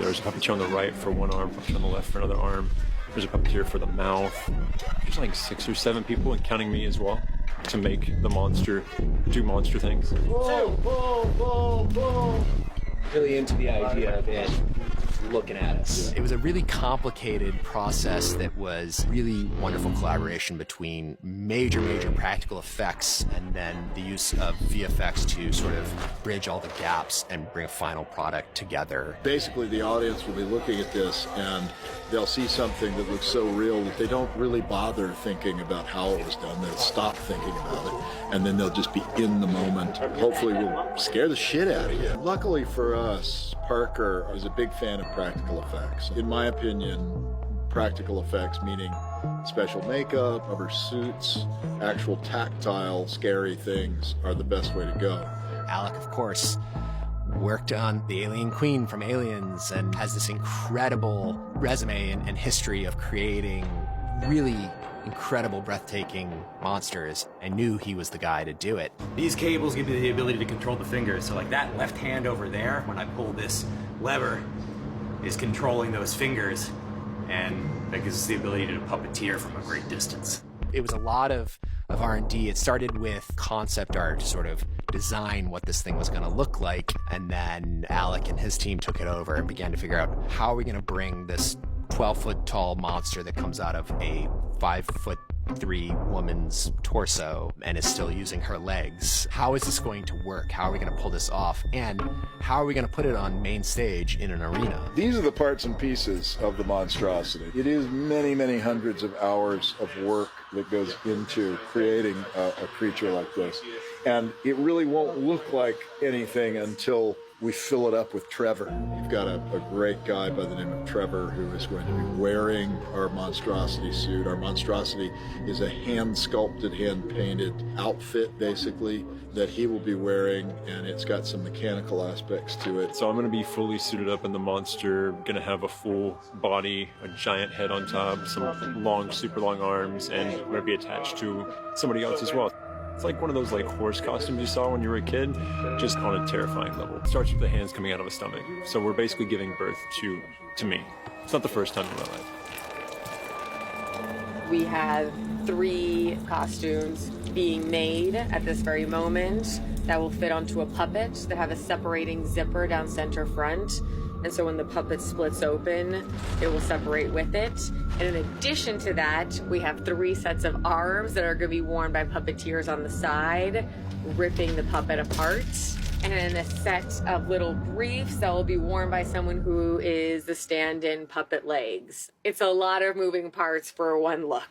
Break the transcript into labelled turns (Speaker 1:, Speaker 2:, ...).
Speaker 1: There's a puppeteer on the right for one arm, puppeteer on the left for another arm. There's a puppeteer for the mouth. There's like 6 or 7 people, and counting me as well, to make the monster do monster things.
Speaker 2: Boom, boom, boom, boom.
Speaker 3: Really into the idea of it looking at us. It was a really complicated process that was really wonderful collaboration between major practical effects and then the use of VFX to sort of bridge all the gaps and bring a final product together.
Speaker 2: Basically, the audience will be looking at this and they'll see something that looks so real that they don't really bother thinking about how it was done. They'll stop thinking about it, and then they'll just be in the moment. Hopefully we'll scare the shit out of you. Luckily for us, Parker is a big fan of practical effects. In my opinion, practical effects, meaning special makeup, rubber suits, actual tactile, scary things, are the best way to go.
Speaker 3: Alec, of course, worked on the Alien Queen from Aliens and has this incredible resume and history of creating really incredible, breathtaking monsters. I knew he was the guy to do it.
Speaker 4: These cables give you the ability to control the fingers. So like that left hand over there, when I pull this lever, is controlling those fingers, and that gives us the ability to puppeteer from a great distance.
Speaker 3: It was a lot of R&D. It started with concept art to sort of design what this thing was going to look like, and then Alec and his team took it over and began to figure out how are we going to bring this 12-foot tall monster that comes out of a 5'3" woman's torso and is still using her legs. How is this going to work? How are we going to pull this off? And how are we going to put it on main stage in an arena?
Speaker 2: These are the parts and pieces of the monstrosity. It is many hundreds of hours of work that goes into creating a creature like this. And it really won't look like anything until we fill it up with Trevor. We've got a great guy by the name of Trevor who is going to be wearing our monstrosity suit. Our monstrosity is a hand-sculpted, hand-painted outfit, basically, that he will be wearing, and it's got some mechanical aspects to it.
Speaker 1: So I'm going to be fully suited up in the monster, going to have a full body, a giant head on top, some long, super long arms, and I'm going to be attached to somebody else as well. It's like one of those like horse costumes you saw when you were a kid, just on a terrifying level. It starts with the hands coming out of a stomach. So we're basically giving birth to me. It's not the first time in my life.
Speaker 5: We have 3 costumes being made at this very moment that will fit onto a puppet that have a separating zipper down center front. And so when the puppet splits open, it will separate with it. And in addition to that, we have 3 sets of arms that are going to be worn by puppeteers on the side, ripping the puppet apart. And then a set of little briefs that will be worn by someone who is the stand-in puppet legs. It's a lot of moving parts for one look.